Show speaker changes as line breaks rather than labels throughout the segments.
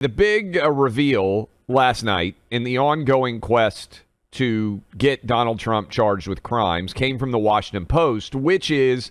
The big reveal last night in the ongoing quest to get Donald Trump charged with crimes came from the Washington Post, which is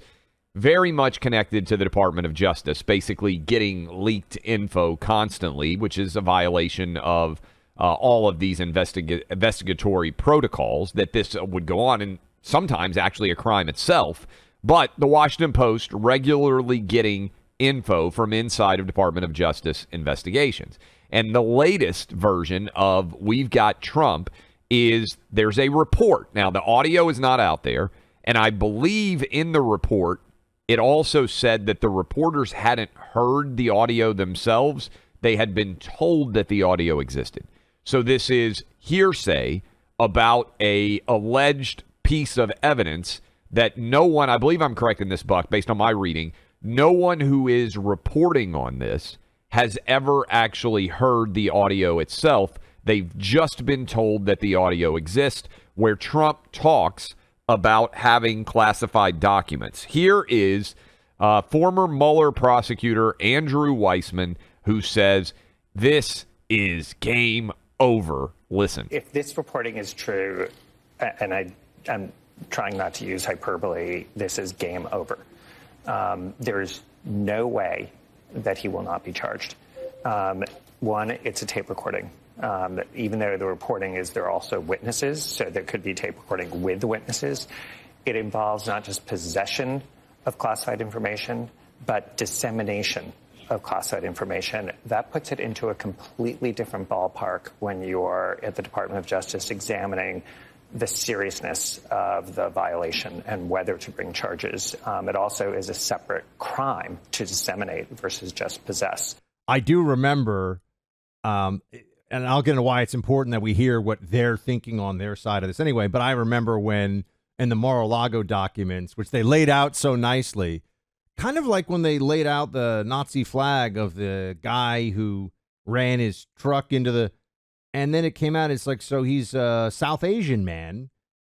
very much connected to the Department of Justice, basically getting leaked info constantly, which is a violation of all of these investigatory protocols that this would go on, and sometimes actually a crime itself. But the Washington Post regularly getting info from inside of Department of Justice investigations. And the latest version of We've Got Trump is there's a report. Now, the audio is not out there, and I believe in the report, it also said that the reporters hadn't heard the audio themselves. They had been told that the audio existed. So this is hearsay about a alleged piece of evidence that no one, I believe I'm correct in this, Buck, based on my reading, no one who is reporting on this has ever actually heard the audio itself. They've just been told that the audio exists, where Trump talks about having classified documents. Here is former Mueller prosecutor Andrew Weissman, who says this is game over. Listen.
If this reporting is true, and I'm trying not to use hyperbole, this is game over. There's no way that he will not be charged. One, it's a tape recording. Even though the reporting is there are also witnesses, so there could be tape recording with witnesses. It involves not just possession of classified information, but dissemination of classified information. That puts it into a completely different ballpark when you're at the Department of Justice examining the seriousness of the violation and whether to bring charges. It also is a separate crime to disseminate versus just possess.
I do remember, and I'll get into why it's important that we hear what they're thinking on their side of this anyway, but I remember when in the Mar-a-Lago documents, which they laid out so nicely, kind of like when they laid out the Nazi flag of the guy who ran his truck into the, and then it came out, it's like, so he's a South Asian man,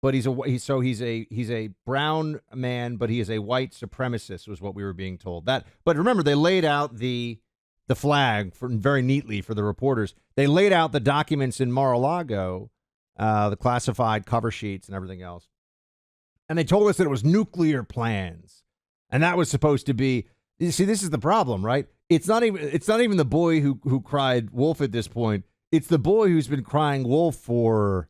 but he's a brown man, but he is a white supremacist, was what we were being told. That, but remember, they laid out the flag very neatly for the reporters. They laid out the documents in Mar-a-Lago, the classified cover sheets and everything else. And they told us that it was nuclear plans. And that was supposed to be, you see, this is the problem, right? It's not even the boy who cried wolf at this point. It's the boy who's been crying wolf for,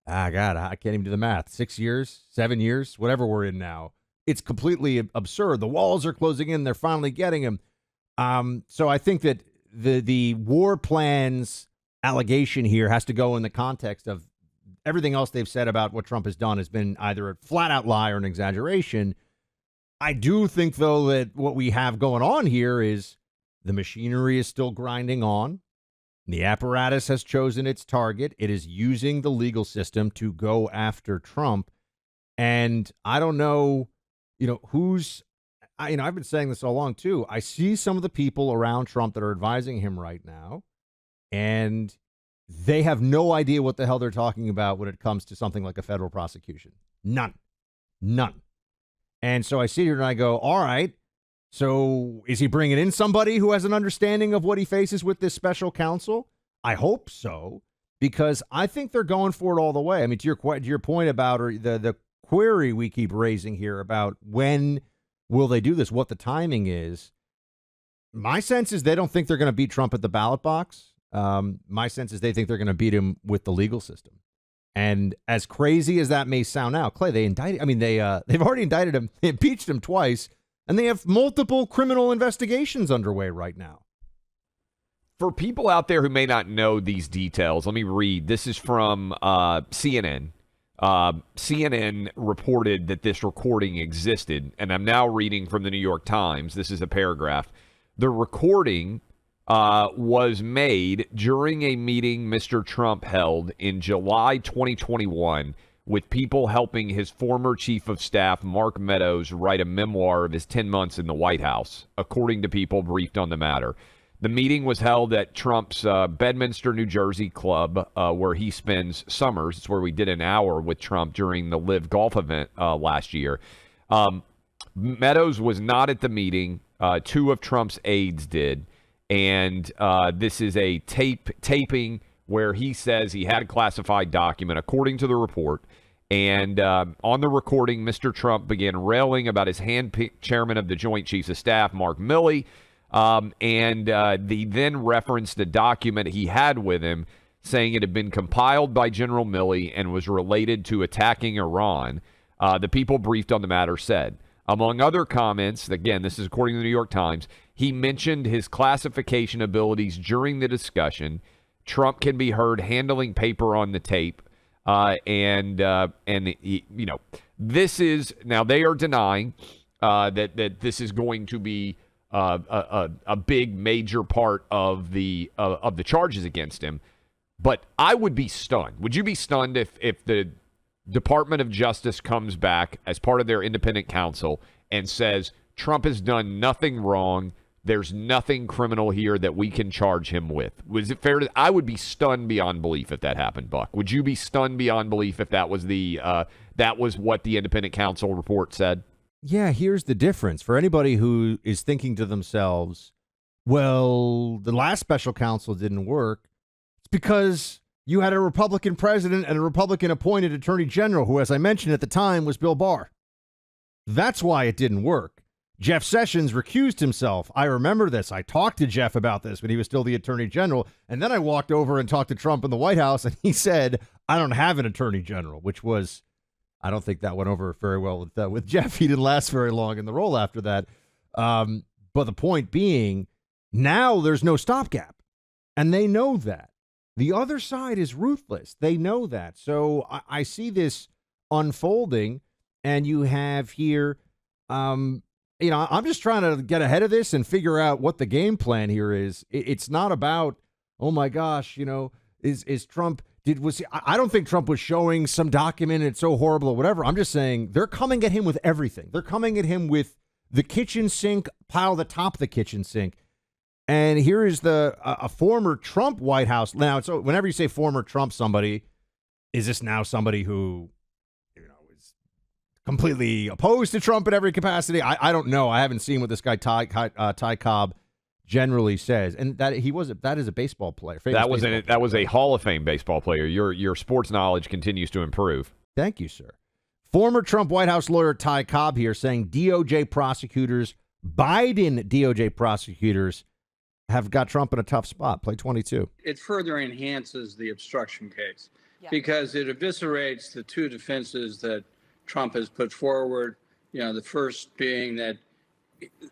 God, I can't even do the math. 6 years, 7 years, whatever we're in now. It's completely absurd. The walls are closing in. They're finally getting him. So I think that the war plans allegation here has to go in the context of everything else they've said about what Trump has done has been either a flat out lie or an exaggeration. I do think, though, that what we have going on here is the machinery is still grinding on. The apparatus has chosen its target. It is using the legal system to go after Trump. And I don't know, I've been saying this all along, too. I see some of the people around Trump that are advising him right now, and they have no idea what the hell they're talking about when it comes to something like a federal prosecution. None. And so I sit here and I go, all right, so is he bringing in somebody who has an understanding of what he faces with this special counsel? I hope so, because I think they're going for it all the way. I mean, to your point about, or the query we keep raising here about when will they do this, what the timing is, my sense is they don't think they're going to beat Trump at the ballot box. My sense is they think they're going to beat him with the legal system. And as crazy as that may sound now, Clay, they've already indicted him, they impeached him twice, and they have multiple criminal investigations underway right now.
For people out there who may not know these details, let me read. This is from CNN. CNN reported that this recording existed, and I'm now reading from the New York Times. This is a paragraph. The recording was made during a meeting Mr. Trump held in July 2021 with people helping his former chief of staff, Mark Meadows, write a memoir of his 10 months in the White House, according to people briefed on the matter. The meeting was held at Trump's Bedminster, New Jersey club, where he spends summers. It's where we did an hour with Trump during the Live Golf event last year. Meadows was not at the meeting. Two of Trump's aides did. And this is a taping where he says he had a classified document, according to the report. And on the recording, Mr. Trump began railing about his handpicked chairman of the Joint Chiefs of Staff, Mark Milley. And he then referenced a document he had with him saying it had been compiled by General Milley and was related to attacking Iran. The people briefed on the matter said, among other comments, again, this is according to the New York Times, he mentioned his classification abilities during the discussion. Trump can be heard handling paper on the tape. This is, now they are denying that this is going to be a big major part of the charges against him. But I would be stunned. Would you be stunned if the Department of Justice comes back as part of their independent counsel and says Trump has done nothing wrong, there's nothing criminal here that we can charge him with? Was it fair to? I would be stunned beyond belief if that happened, Buck. Would you be stunned beyond belief if that was what the independent counsel report said?
Yeah, here's the difference. For anybody who is thinking to themselves, well, the last special counsel didn't work, it's because you had a Republican president and a Republican appointed attorney general who, as I mentioned at the time, was Bill Barr. That's why it didn't work. Jeff Sessions recused himself. I remember this. I talked to Jeff about this when he was still the attorney general. And then I walked over and talked to Trump in the White House, and he said, I don't have an attorney general, which was, I don't think that went over very well with Jeff. He didn't last very long in the role after that. But the point being, now there's no stopgap. And they know that. The other side is ruthless. They know that. So I see this unfolding, and you have here, I'm just trying to get ahead of this and figure out what the game plan here is. It's not about, oh my gosh, is Trump, I don't think Trump was showing some document and it's so horrible or whatever. I'm just saying they're coming at him with everything. They're coming at him with the kitchen sink piled atop the kitchen sink. And here is a former Trump White House. Now, so whenever you say former Trump somebody, is this now somebody who, is completely opposed to Trump in every capacity? I don't know. I haven't seen what this guy Ty Cobb generally says, and that is a baseball player.
That was a Hall of Fame baseball player. Your sports knowledge continues to improve.
Thank you, sir. Former Trump White House lawyer Ty Cobb here saying Biden DOJ prosecutors have got Trump in a tough spot. Play 22.
It further enhances the obstruction case because it eviscerates the two defenses that Trump has put forward. The first being that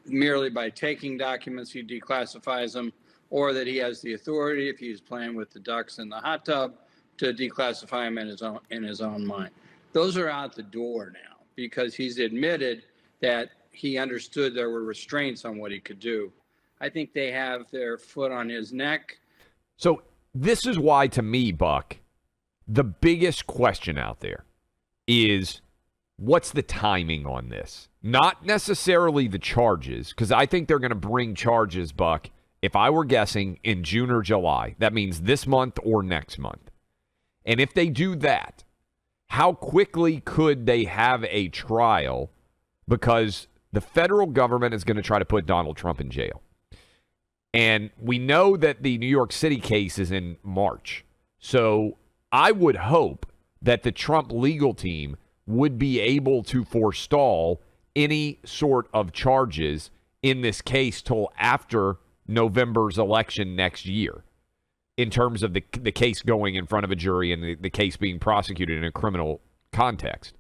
merely by taking documents, he declassifies them, or that he has the authority, if he's playing with the ducks in the hot tub, to declassify them in his own mind. Those are out the door now because he's admitted that he understood there were restraints on what he could do. I think they have their foot on his neck.
So this is why, to me, Buck, the biggest question out there is what's the timing on this? Not necessarily the charges, because I think they're going to bring charges, Buck, if I were guessing, in June or July. That means this month or next month. And if they do that, how quickly could they have a trial? Because the federal government is going to try to put Donald Trump in jail. And we know that the New York City case is in March. So I would hope that the Trump legal team would be able to forestall any sort of charges in this case till after November's election next year, in terms of the case going in front of a jury and the case being prosecuted in a criminal context.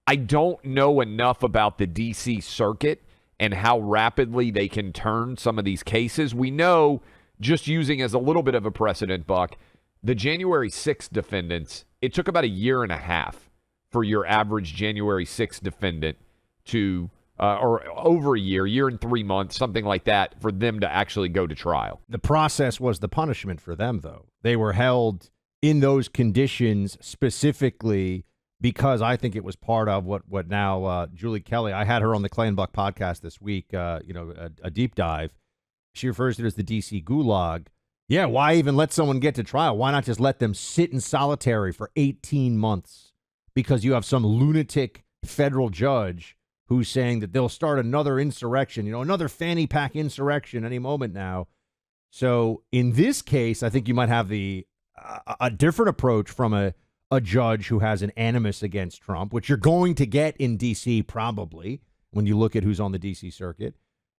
I don't know enough about the D.C. Circuit and how rapidly they can turn some of these cases. We know, just using as a little bit of a precedent, Buck, the January 6th defendants, it took about a year and a half for your average January 6th defendant to, or over a year and 3 months, something like that, for them to actually go to trial.
The process was the punishment for them, though. They were held in those conditions specifically because I think it was part of what now Julie Kelly, I had her on the Clay and Buck podcast this week, a deep dive. She refers to it as the D.C. gulag. Yeah, why even let someone get to trial? Why not just let them sit in solitary for 18 months? Because you have some lunatic federal judge who's saying that they'll start another insurrection, another fanny pack insurrection any moment now. So in this case, I think you might have a different approach from a judge who has an animus against Trump, which you're going to get in D.C. probably when you look at who's on the D.C. circuit.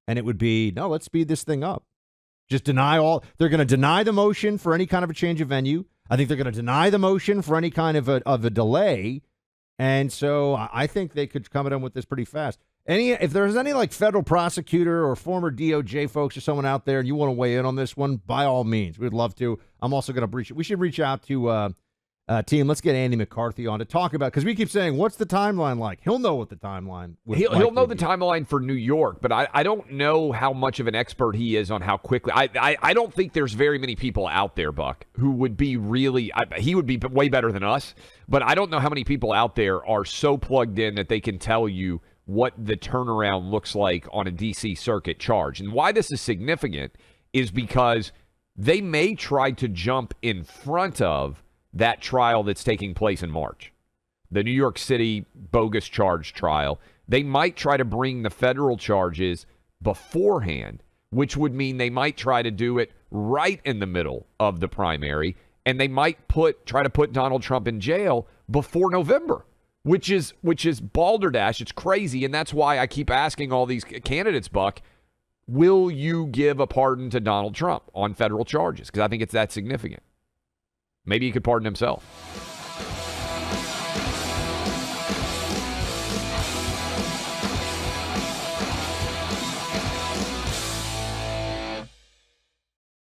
And it would be, no, let's speed this thing up. Just deny all. They're going to deny the motion for any kind of a change of venue. I think they're going to deny the motion for any kind of a delay. And so I think they could come at them with this pretty fast. If there's any like federal prosecutor or former DOJ folks or someone out there and you want to weigh in on this one, by all means, we'd love to. I'm also going to we should reach out to team. Let's get Andy McCarthy on to talk about, because we keep saying, what's the timeline like? He'll know what the timeline would
He'll know the timeline for New York, but I don't know how much of an expert he is on how quickly. I don't think there's very many people out there, Buck, who would be really. He would be way better than us, but I don't know how many people out there are so plugged in that they can tell you what the turnaround looks like on a D.C. circuit charge. And why this is significant is because they may try to jump in front of that trial that's taking place in March, the New York City bogus charge trial. They might try to bring the federal charges beforehand, which would mean they might try to do it right in the middle of the primary, and they might try to put Donald Trump in jail before November, which is balderdash. It's crazy, and that's why I keep asking all these candidates, Buck, will you give a pardon to Donald Trump on federal charges? Because I think it's that significant. Maybe he could pardon himself.